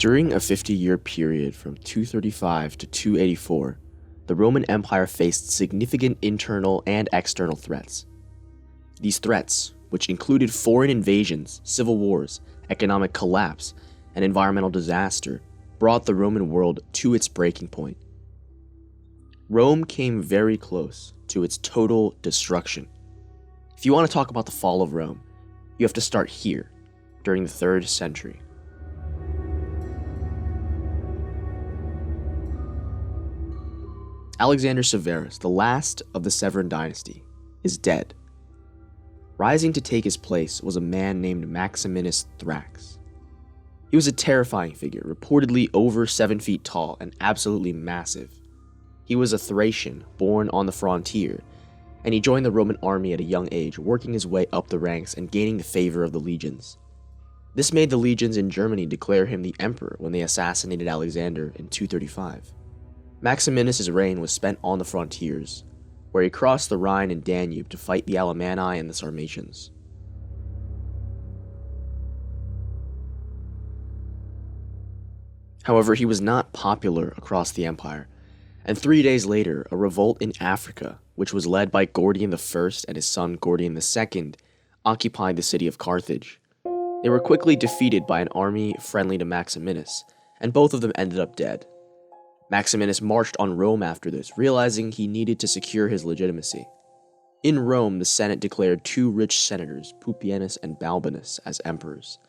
During a 50-year period from 235 to 284, the Roman Empire faced significant internal and external threats. These threats, which included foreign invasions, civil wars, economic collapse, and environmental disaster, brought the Roman world to its breaking point. Rome came very close to its total destruction. If you want to talk about the fall of Rome, you have to start here, during the 3rd century. Alexander Severus, the last of the Severan dynasty, is dead. Rising to take his place was a man named Maximus Thrax. He was a terrifying figure, reportedly over 7 feet tall and absolutely massive. He was a Thracian, born on the frontier, and he joined the Roman army at a young age, working his way up the ranks and gaining the favor of the legions. This made the legions in Germany declare him the emperor when they assassinated Alexander in 235. Maximinus' reign was spent on the frontiers, where he crossed the Rhine and Danube to fight the Alemanni and the Sarmatians. However, he was not popular across the empire, and 3 days later, a revolt in Africa, which was led by Gordian I and his son Gordian II, occupied the city of Carthage. They were quickly defeated by an army friendly to Maximinus, and both of them ended up dead. Maximinus marched on Rome after this, realizing he needed to secure his legitimacy. In Rome, the Senate declared 2 rich senators, Pupienus and Balbinus, as emperors.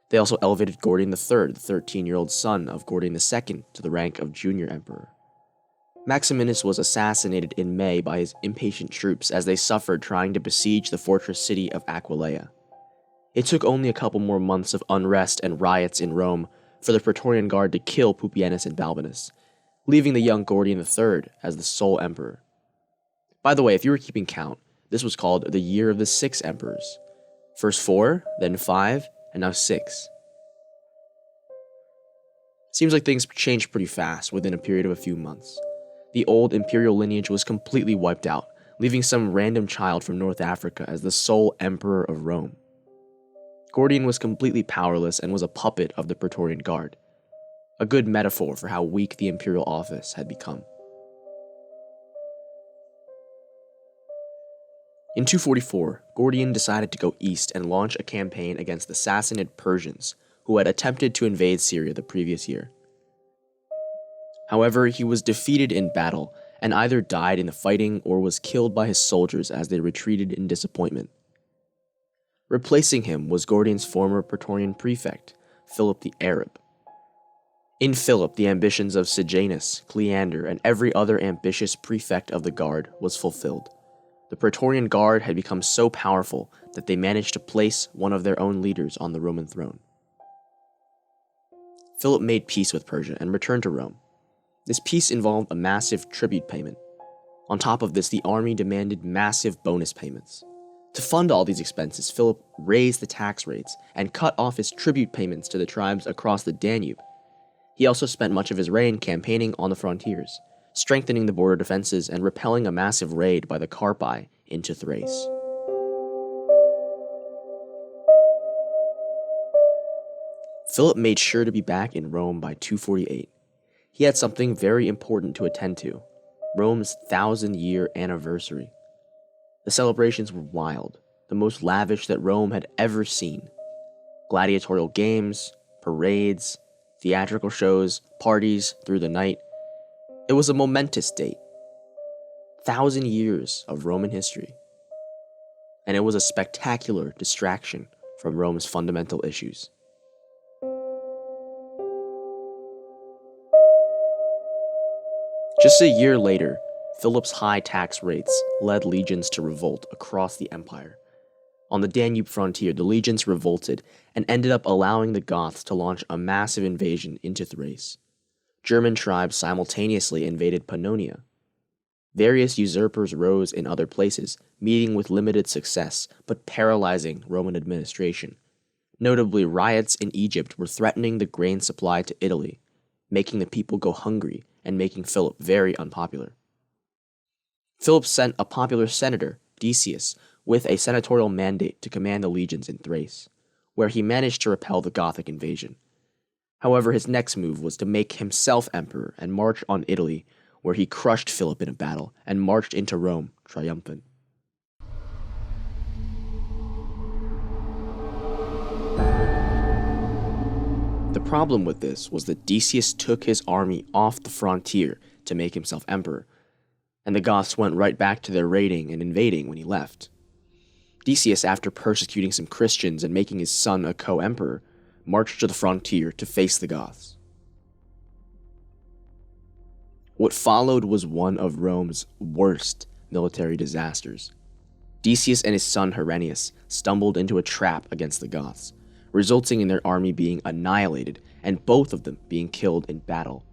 They also elevated Gordian III, the 13-year-old son of Gordian II, to the rank of junior emperor. Maximinus was assassinated in May by his impatient troops as they suffered trying to besiege the fortress city of Aquileia. It took only a couple more months of unrest and riots in Rome for the Praetorian Guard to kill Pupienus and Balbinus, leaving the young Gordian III as the sole emperor. By the way, if you were keeping count, this was called the Year of the 6 Emperors. First 4, then 5, and now 6. Seems like things changed pretty fast within a period of a few months. The old imperial lineage was completely wiped out, leaving some random child from North Africa as the sole emperor of Rome. Gordian was completely powerless and was a puppet of the Praetorian Guard. A good metaphor for how weak the imperial office had become. In 244, Gordian decided to go east and launch a campaign against the Sassanid Persians, who had attempted to invade Syria the previous year. However, he was defeated in battle and either died in the fighting or was killed by his soldiers as they retreated in disappointment. Replacing him was Gordian's former Praetorian prefect, Philip the Arab. In Philip, the ambitions of Sejanus, Cleander, and every other ambitious prefect of the guard was fulfilled. The Praetorian Guard had become so powerful that they managed to place one of their own leaders on the Roman throne. Philip made peace with Persia and returned to Rome. This peace involved a massive tribute payment. On top of this, the army demanded massive bonus payments. To fund all these expenses, Philip raised the tax rates and cut off his tribute payments to the tribes across the Danube. He also spent much of his reign campaigning on the frontiers, strengthening the border defenses and repelling a massive raid by the Carpi into Thrace. Philip made sure to be back in Rome by 248. He had something very important to attend to, Rome's 1,000-year anniversary. The celebrations were wild, the most lavish that Rome had ever seen. Gladiatorial games, parades, theatrical shows, parties through the night. It was a momentous date. 1,000 years of Roman history. And it was a spectacular distraction from Rome's fundamental issues. Just a year later, Philip's high tax rates led legions to revolt across the empire. On the Danube frontier, the legions revolted and ended up allowing the Goths to launch a massive invasion into Thrace. German tribes simultaneously invaded Pannonia. Various usurpers rose in other places, meeting with limited success, but paralyzing Roman administration. Notably, riots in Egypt were threatening the grain supply to Italy, making the people go hungry and making Philip very unpopular. Philip sent a popular senator, Decius, with a senatorial mandate to command the legions in Thrace, where he managed to repel the Gothic invasion. However, his next move was to make himself emperor and march on Italy, where he crushed Philip in a battle and marched into Rome triumphant. The problem with this was that Decius took his army off the frontier to make himself emperor, and the Goths went right back to their raiding and invading when he left. Decius, after persecuting some Christians and making his son a co-emperor, marched to the frontier to face the Goths. What followed was one of Rome's worst military disasters. Decius and his son Herennius stumbled into a trap against the Goths, resulting in their army being annihilated and both of them being killed in battle.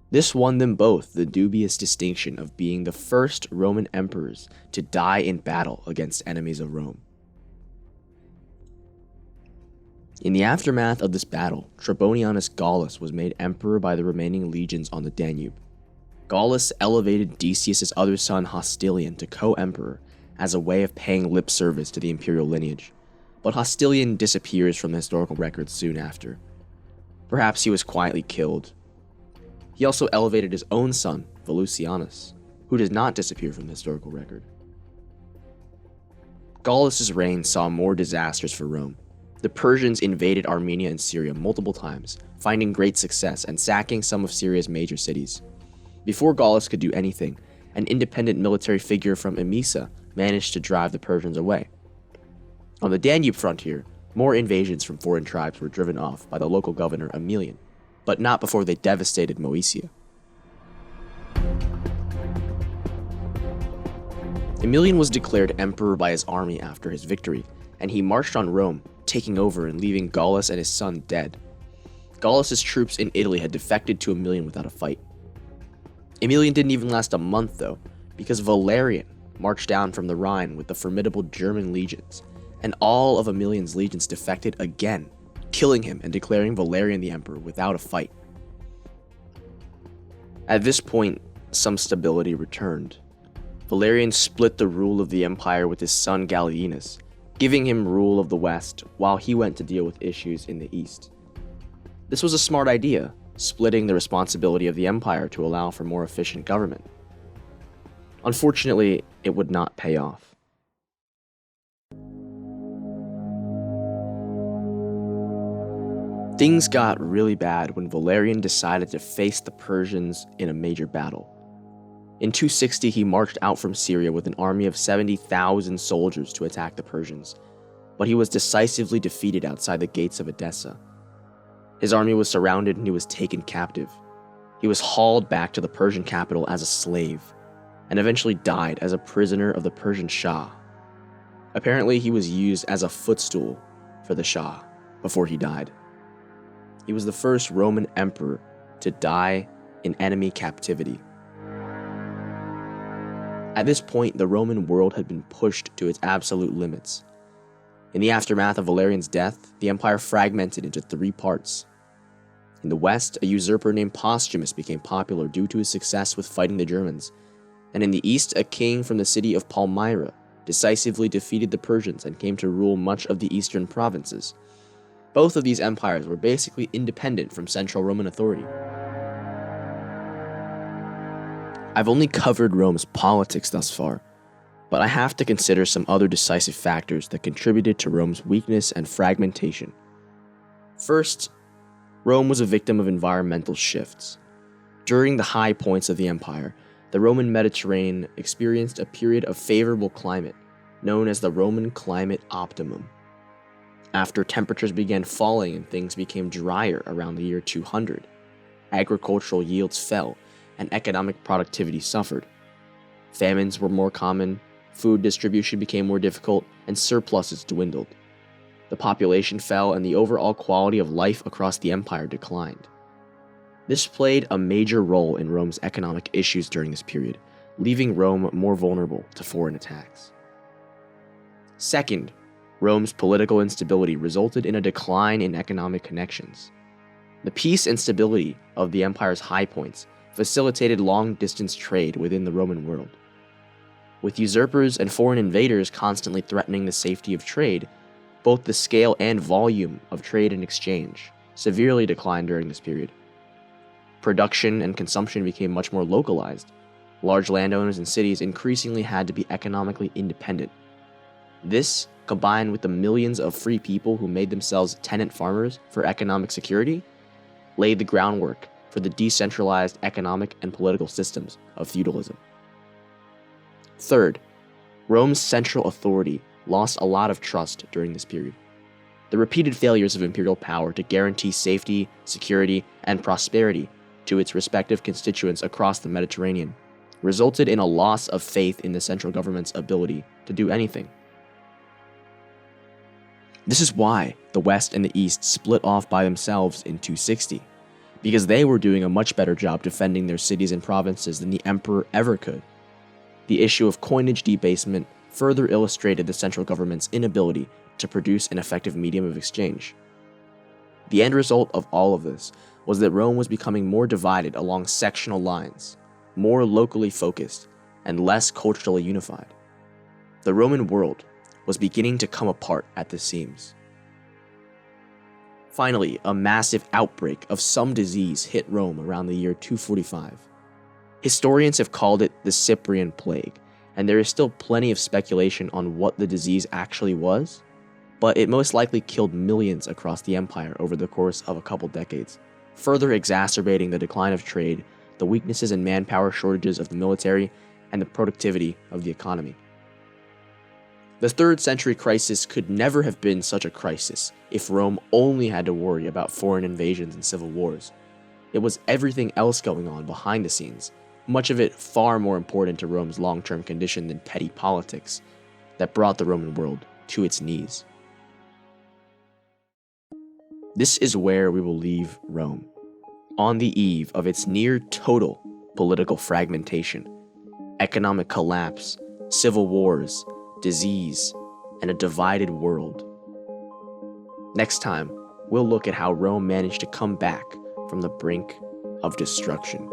This won them both the dubious distinction of being the first Roman emperors to die in battle against enemies of Rome. In the aftermath of this battle, Trebonianus Gallus was made emperor by the remaining legions on the Danube. Gallus elevated Decius' other son Hostilian to co-emperor as a way of paying lip service to the imperial lineage, but Hostilian disappears from the historical records soon after. Perhaps he was quietly killed. He also elevated his own son, Volusianus, who does not disappear from the historical record. Gallus' reign saw more disasters for Rome. The Persians invaded Armenia and Syria multiple times, finding great success and sacking some of Syria's major cities. Before Gallus could do anything, an independent military figure from Emesa managed to drive the Persians away. On the Danube frontier, more invasions from foreign tribes were driven off by the local governor Aemilian, but not before they devastated Moesia. Aemilian was declared emperor by his army after his victory, and he marched on Rome, taking over and leaving Gallus and his son dead. Gallus' troops in Italy had defected to Aemilian without a fight. Aemilian didn't even last a month though, because Valerian marched down from the Rhine with the formidable German legions, and all of Aemilian's legions defected again, killing him and declaring Valerian the emperor without a fight. At this point, some stability returned. Valerian split the rule of the empire with his son Gallienus, giving him rule of the west while he went to deal with issues in the east. This was a smart idea, splitting the responsibility of the empire to allow for more efficient government. Unfortunately, it would not pay off. Things got really bad when Valerian decided to face the Persians in a major battle. In 260, he marched out from Syria with an army of 70,000 soldiers to attack the Persians, but he was decisively defeated outside the gates of Edessa. His army was surrounded and he was taken captive. He was hauled back to the Persian capital as a slave, and eventually died as a prisoner of the Persian Shah. Apparently, he was used as a footstool for the Shah before he died. He was the first Roman emperor to die in enemy captivity. At this point, the Roman world had been pushed to its absolute limits. In the aftermath of Valerian's death, the empire fragmented into three parts. In the west, a usurper named Postumus became popular due to his success with fighting the Germans, and in the east, a king from the city of Palmyra decisively defeated the Persians and came to rule much of the eastern provinces. Both of these empires were basically independent from central Roman authority. I've only covered Rome's politics thus far, but I have to consider some other decisive factors that contributed to Rome's weakness and fragmentation. First, Rome was a victim of environmental shifts. During the high points of the empire, the Roman Mediterranean experienced a period of favorable climate, known as the Roman climate optimum. After temperatures began falling and things became drier around the year 200, agricultural yields fell and economic productivity suffered. Famines were more common, food distribution became more difficult, and surpluses dwindled. The population fell and the overall quality of life across the empire declined. This played a major role in Rome's economic issues during this period, leaving Rome more vulnerable to foreign attacks. Second, Rome's political instability resulted in a decline in economic connections. The peace and stability of the empire's high points facilitated long-distance trade within the Roman world. With usurpers and foreign invaders constantly threatening the safety of trade, both the scale and volume of trade and exchange severely declined during this period. Production and consumption became much more localized. Large landowners and cities increasingly had to be economically independent. This, combined with the millions of free people who made themselves tenant farmers for economic security, laid the groundwork for the decentralized economic and political systems of feudalism. Third, Rome's central authority lost a lot of trust during this period. The repeated failures of imperial power to guarantee safety, security, and prosperity to its respective constituents across the Mediterranean resulted in a loss of faith in the central government's ability to do anything. This is why the West and the East split off by themselves in 260, because they were doing a much better job defending their cities and provinces than the emperor ever could. The issue of coinage debasement further illustrated the central government's inability to produce an effective medium of exchange. The end result of all of this was that Rome was becoming more divided along sectional lines, more locally focused, and less culturally unified. The Roman world was beginning to come apart at the seams. Finally, a massive outbreak of some disease hit Rome around the year 245. Historians have called it the Cyprian Plague, and there is still plenty of speculation on what the disease actually was, but it most likely killed millions across the empire over the course of a couple decades, further exacerbating the decline of trade, the weaknesses and manpower shortages of the military, and the productivity of the economy. The 3rd century crisis could never have been such a crisis if Rome only had to worry about foreign invasions and civil wars. It was everything else going on behind the scenes, much of it far more important to Rome's long-term condition than petty politics, that brought the Roman world to its knees. This is where we will leave Rome, on the eve of its near total political fragmentation, economic collapse, civil wars, disease, and a divided world. Next time, we'll look at how Rome managed to come back from the brink of destruction.